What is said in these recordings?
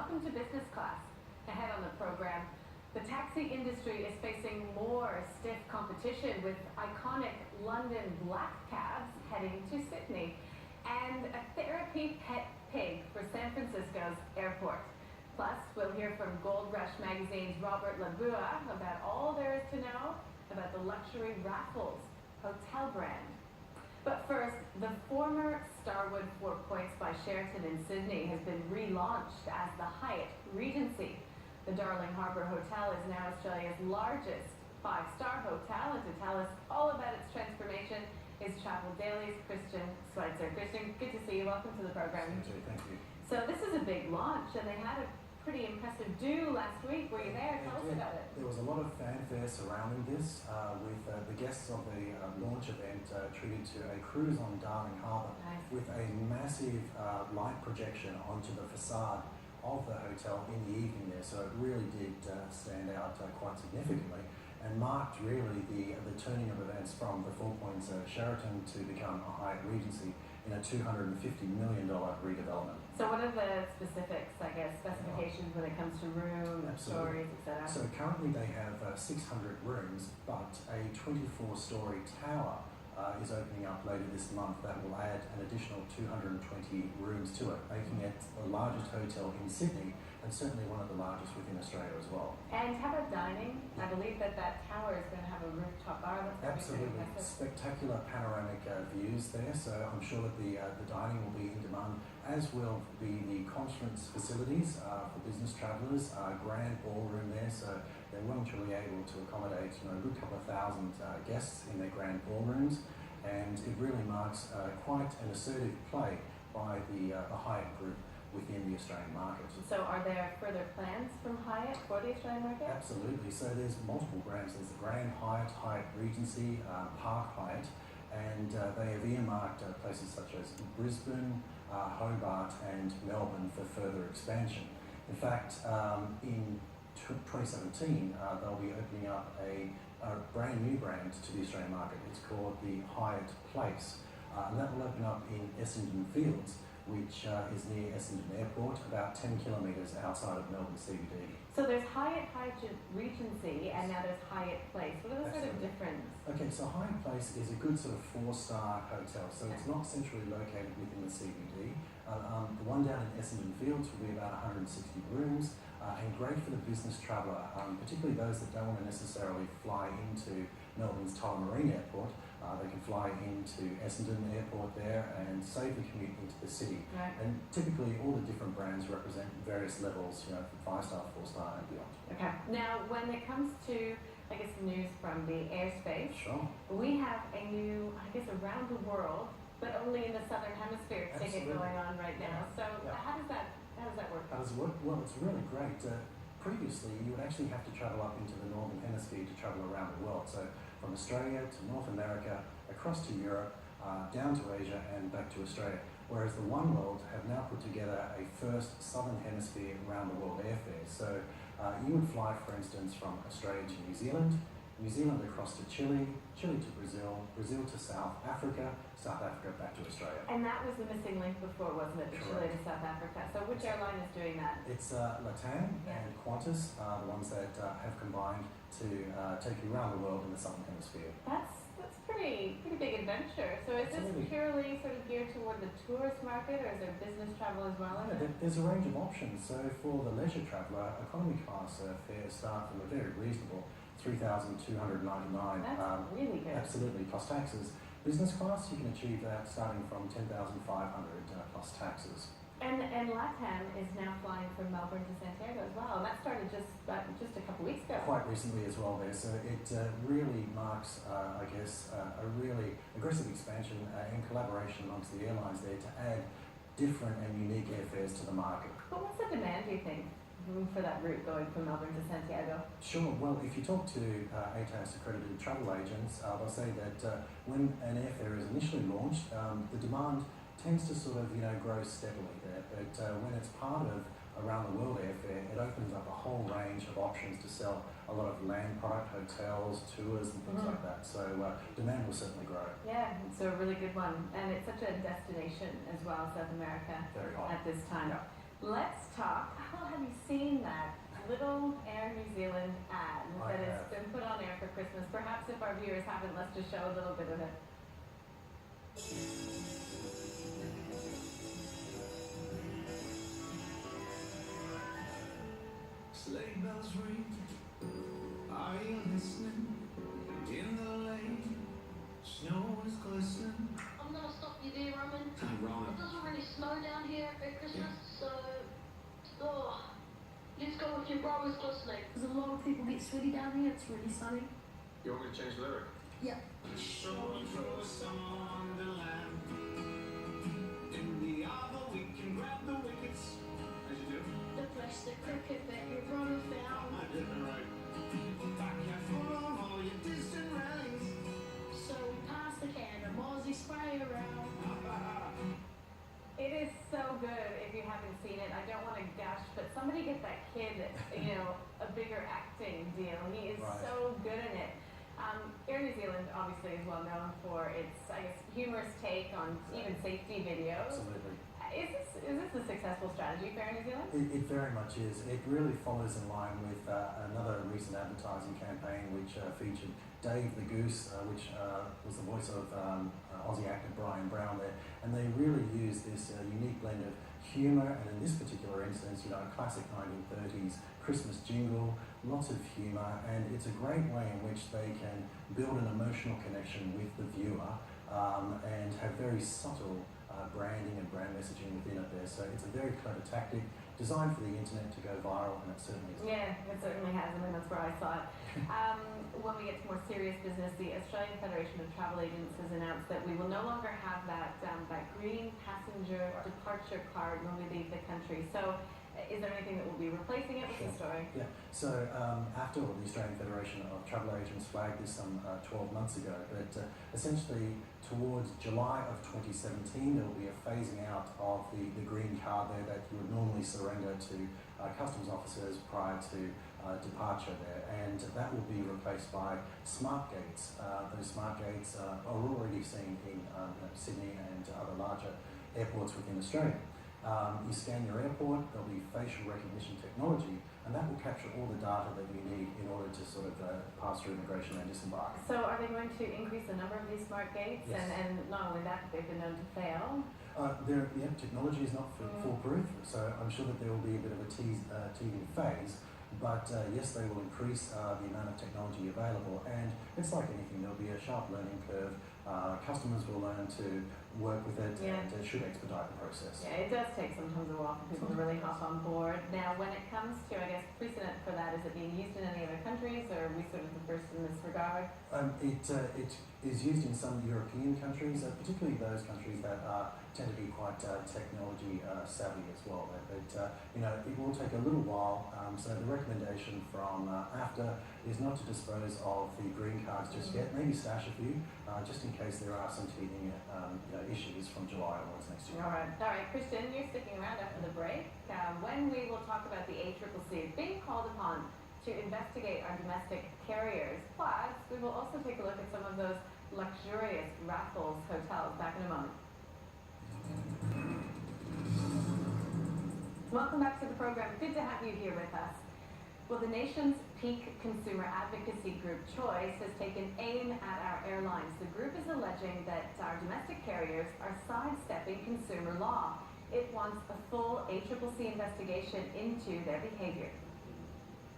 welcome to Business Class. Ahead on the program, the taxi industry is facing more stiff competition with iconic London black cabs heading to Sydney and a therapy pet pig for San Francisco's airport. Plus, we'll hear from Gold Rush Magazine's Robert Labua about all there is to know about the luxury Raffles hotel brand. But first, the former Starwood Four Points by Sheraton in Sydney has been relaunched as the Hyatt Regency. The Darling Harbour Hotel is now Australia's largest five-star hotel, and to tell us all about its transformation is Travel Daily's Christian Schweitzer. Christian, good to see you. Welcome to the program. Thank you. So this is a big launch, and they had a pretty impressive do last week. Were you there? Tell us about it. There was a lot of fanfare surrounding this, with the guests of the launch event treated to a cruise on Darling Harbour. Nice. With a massive light projection onto the facade of the hotel in the evening there. So it really did stand out quite significantly and marked really the turning of events from the Four Points Sheraton to become a Hyatt Regency in a $250 million redevelopment. So what are the specifics, I guess, specifications when it comes to room, stories, etc.? So currently they have 600 rooms, but a 24-story tower is opening up later this month that will add an additional 220 rooms to it, making it the largest hotel in Sydney and certainly one of the largest within Australia as well. And how about dining? I believe that tower is going to have a rooftop bar. Absolutely. Spectacular panoramic views there, so I'm sure that the dining will be in demand, as will be the conference facilities for business travellers, grand ballroom there, so they're well and truly able to accommodate a good couple of thousand guests in their grand ballrooms, and it really marks quite an assertive play by the Hyatt Group within the Australian market. So are there further plans from Hyatt for the Australian market? Absolutely. So there's multiple brands. There's the Grand Hyatt, Hyatt Regency, Park Hyatt, and they have earmarked places such as Brisbane, Hobart and Melbourne for further expansion. In fact, in 2017, they'll be opening up a brand new brand to the Australian market. It's called the Hyatt Place, and that will open up in Essendon Fields, which is near Essendon Airport, about 10 kilometres outside of Melbourne CBD. So there's Hyatt Regency, and now there's Hyatt Place. What are the sort of difference? Okay, so Hyatt Place is a good sort of four-star hotel, so it's not centrally located within the CBD. The one down in Essendon Fields will be about 160 rooms, and great for the business traveller, particularly those that don't want to necessarily fly into Melbourne's Tullamarine Airport. They can fly into Essendon Airport there and save the commute into the city. Right. And typically all the different brands represent various levels, from 5-star, 4-star and beyond. Okay. Now, when it comes to, I guess, news from the airspace, Sure. we have a new, I guess, around the world, but only in the southern hemisphere ticket going on right now. So how does that work? How does it work? Well, it's really great. Previously, you would actually have to travel up into the northern hemisphere to travel around the world. So from Australia to North America, across to Europe, down to Asia and back to Australia. Whereas the Oneworld have now put together a first southern hemisphere round the world airfare. So you would fly, for instance, from Australia to New Zealand, New Zealand across to Chile, Chile to Brazil, Brazil to South Africa, South Africa back to Australia. And that was the missing link before, wasn't it? The Chile to South Africa. So which airline is doing that? It's LATAM and Qantas, the ones that have combined to take you around the world in the southern hemisphere. That's pretty big adventure. So is this purely sort of geared toward the tourist market, or is there business travel as well? There's a range of options. So for the leisure traveller, economy class fares start from a very reasonable $3,299. That's really good. Absolutely, plus taxes. Business class, you can achieve that starting from $10,500 plus taxes. And LATAM is now flying from Melbourne to Santiago as well. That started just a couple weeks ago. Quite recently as well there. So it really marks, I guess, a really aggressive expansion in collaboration amongst the airlines there to add different and unique airfares to the market. But what's the demand, do you think, for that route going from Melbourne to Santiago? Sure. Well, if you talk to ATAS accredited travel agents, they'll say that when an airfare is initially launched, the demand tends to sort of grow steadily there, but when it's part of around the world airfare, it opens up a whole range of options to sell a lot of land product, hotels, tours and things like that. So demand will certainly grow. Yeah, it's a really good one, and it's such a destination as well, South America Very hot. at this time. Yeah. Let's talk. Well, have you seen that little Air New Zealand ad I that has have. been put on air for Christmas? Perhaps if our viewers haven't, let's just show a little bit of it. Sleigh bells ring, are you listening? In the lane, snow is glistening. I'm gonna stop you there, Roman. Roman. It doesn't really snow down here at Christmas, so let's go with your bro is glistening. Because a lot of people get sweaty down here. It's really sunny. You want me to change the lyric? Yeah. Strolling through a summer wonderland. In the arbor we can grab the wickets. As you do? The plastic cricket that your brother found. I did it right. Backyard full of all your distant rallies. So we passed the can of Mozzie spray around. It is so good if you haven't seen it. I don't want to gush, but somebody get that kid, a bigger acting deal. He is Right. so good in it. Air New Zealand obviously is well known for its, I guess, humorous take on even safety videos. Absolutely. Is this a successful strategy for Air New Zealand? It very much is. It really follows in line with another recent advertising campaign which featured Dave the Goose, which was the voice of Aussie actor Brian Brown there, and they really use this unique blend of humour and, in this particular instance, a classic 1930s Christmas jingle, lots of humour, and it's a great way in which they can build an emotional connection with the viewer and have very subtle branding and brand messaging within it there. So it's a very clever tactic designed for the internet to go viral, and it certainly is. Yeah, it certainly has. I mean, that's where I saw it. When we get to more serious business, the Australian Federation of Travel Agents has announced that we will no longer have that green passenger departure card when we leave the country. So is there anything that will be replacing it? What's the story? Yeah, so AFTA, or the Australian Federation of Travel Agents, flagged this some 12 months ago, but essentially towards July of 2017 there will be a phasing out of the green card there that you would normally surrender to customs officers prior to departure there, and that will be replaced by smart gates. Those smart gates are already seen in Sydney and other larger airports within Australia. You scan your airport, there'll be facial recognition technology, and that will capture all the data that you need in order to sort of pass through immigration and disembark. So are they going to increase the number of these smart gates? Yes. And not only that, but they've been known to fail. Technology is not foolproof, so I'm sure that there will be a bit of a teething phase, but yes, they will increase the amount of technology available, and it's like anything, there'll be a sharp learning curve. Customers will learn to work with it, Yeah. and it should expedite the process. Yeah, it does take sometimes a while for people to really hop on board. Now, when it comes to, I guess, precedent for that, is it being used in any other countries, or are we sort of the first in this regard? It is used in some European countries, particularly those countries that tend to be quite technology savvy as well. But it will take a little while. So the recommendation from AFTA is not to dispose of the green cards just yet. Maybe stash a few, just in case there are some teething issues from July onwards next year. All right, Christian, you're sticking around after the break. When we will talk about the ACCC being called upon to investigate our domestic carriers. Plus, we will also take a look at some of those luxurious Raffles hotels. Back in a moment. Welcome back to the program. Good to have you here with us. Well, the nation's peak consumer advocacy group, Choice, has taken aim at our airlines. The group is alleging that our domestic carriers are sidestepping consumer law. It wants a full ACCC investigation into their behavior.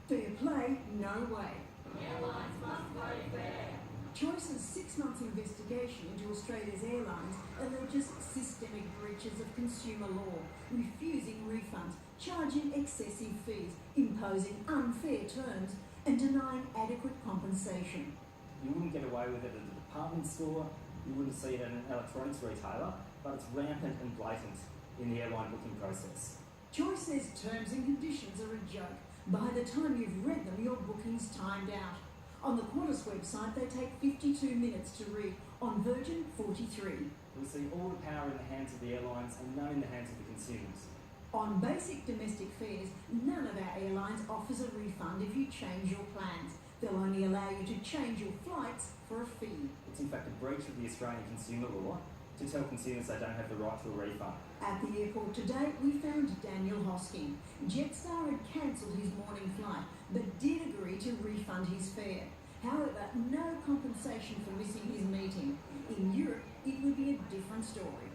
Fair play? No way. Airlines must play fair. Choice's 6 months investigation into Australia's airlines alleges systemic breaches of consumer law, refusing refunds, charging excessive fees, imposing unfair terms, and denying adequate compensation. You wouldn't get away with it at a department store, you wouldn't see it at an electronics retailer, but it's rampant and blatant in the airline booking process. Choice says terms and conditions are a joke. By the time you've read them, your booking's timed out. On the Qantas website, they take 52 minutes to read. On Virgin, 43. We see all the power in the hands of the airlines and none in the hands of the consumers. On basic domestic fares, none of our airlines offers a refund if you change your plans. They'll only allow you to change your flights for a fee. It's in fact a breach of the Australian consumer law to tell consumers they don't have the right to a refund. At the airport today, we found Daniel Hosking. Jetstar had cancelled his morning flight, but did agree to refund his fare. However, no compensation for missing his meeting. In Europe, it would be a different story.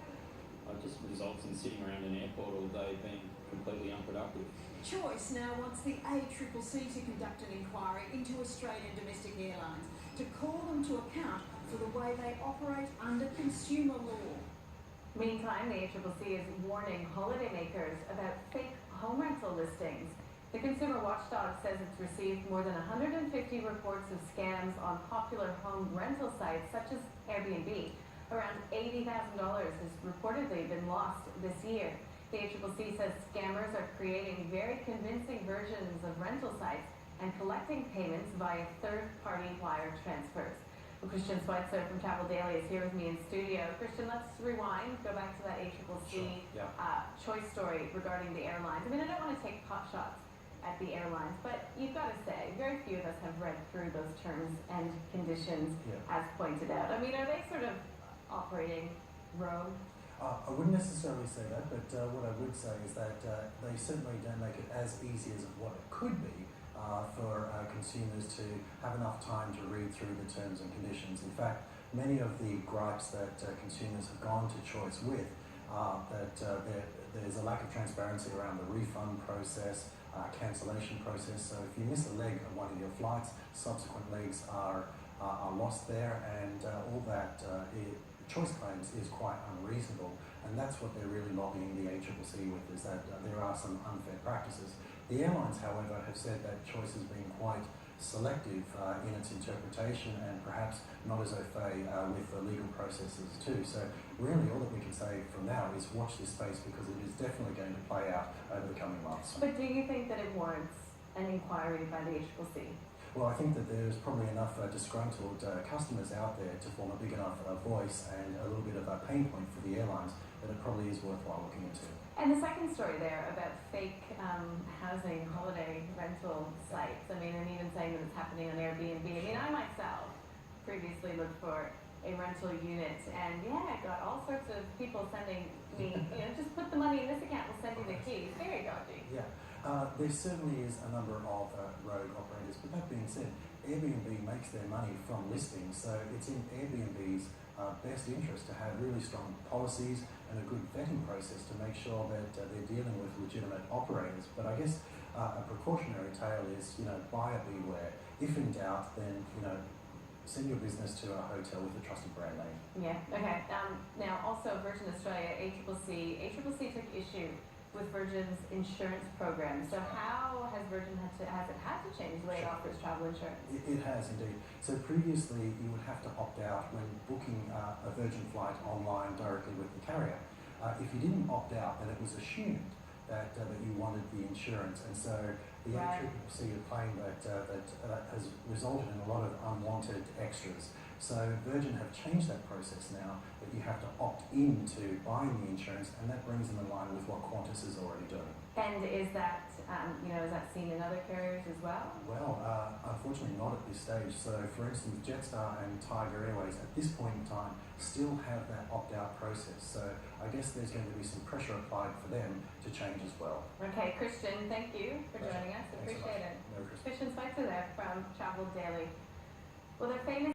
It just results in sitting around an airport all day being completely unproductive. Choice now wants the ACCC to conduct an inquiry into Australian domestic airlines to call them to account for the way they operate under consumer law. Meantime, the ACCC is warning holidaymakers about fake home rental listings. The Consumer Watchdog says it's received more than 150 reports of scams on popular home rental sites such as Airbnb. Around $80,000 has reportedly been lost this year. The ACCC says scammers are creating very convincing versions of rental sites and collecting payments via third-party wire transfers. Well, Christian Schweitzer from Travel Daily is here with me in studio. Christian, let's rewind, go back to that ACCC choice story regarding the airlines. I mean, I don't want to take pot shots at the airlines, but you've got to say, very few of us have read through those terms and conditions as pointed out. I mean, are they sort of operating rogue? I wouldn't necessarily say that, but what I would say is that they certainly don't make it as easy as what it could be for consumers to have enough time to read through the terms and conditions. In fact, many of the gripes that consumers have gone to Choice with are that there's a lack of transparency around the refund process, cancellation process. So if you miss a leg of one of your flights, subsequent legs are lost there, and all that Choice claims is quite unreasonable, and that's what they're really lobbying the ACCC with, is that there are some unfair practices. The airlines, however, have said that Choice has been quite selective in its interpretation and perhaps not as au fait with the legal processes too. So really all that we can say from now is watch this space, because it is definitely going to play out over the coming months. But do you think that it warrants an inquiry by the ACCC? Well, I think that there's probably enough disgruntled customers out there to form a big enough voice and a little bit of a pain point for the airlines that it probably is worthwhile looking into. And the second story there about fake housing, holiday rental sites, I mean, and even saying that it's happening on Airbnb. I mean, I myself previously looked for a rental unit, and I got all sorts of people sending me, just put the money in this account, we'll send you the keys. Very dodgy. Yeah. There certainly is a number of rogue operators, but that being said, Airbnb makes their money from listings, so it's in Airbnb's best interest to have really strong policies and a good vetting process to make sure that they're dealing with legitimate operators. But I guess a precautionary tale is, buyer beware. If in doubt, then, send your business to a hotel with a trusted brand name. Yeah, okay. Now, also Virgin Australia, ACCC took issue with Virgin's insurance program. So how has Virgin has it had to change the way it offers travel insurance? It has indeed. So previously you would have to opt out when booking a Virgin flight online directly with the carrier. If you didn't opt out, then it was assumed that you wanted the insurance, and so the ACCC have claimed that has resulted in a lot of unwanted extras. So Virgin have changed that process now, that you have to opt in to buying the insurance, and that brings them in line with what Qantas is already doing. And is that, is that seen in other carriers as well? Well, unfortunately not at this stage. So for instance, Jetstar and Tiger Airways at this point in time still have that opt-out process. So I guess there's going to be some pressure applied for them to change as well. Okay, Christian, thank you for joining us. Appreciate it. Merry Christmas. Christian Schweitzer there from Travel Daily. Well, they're famous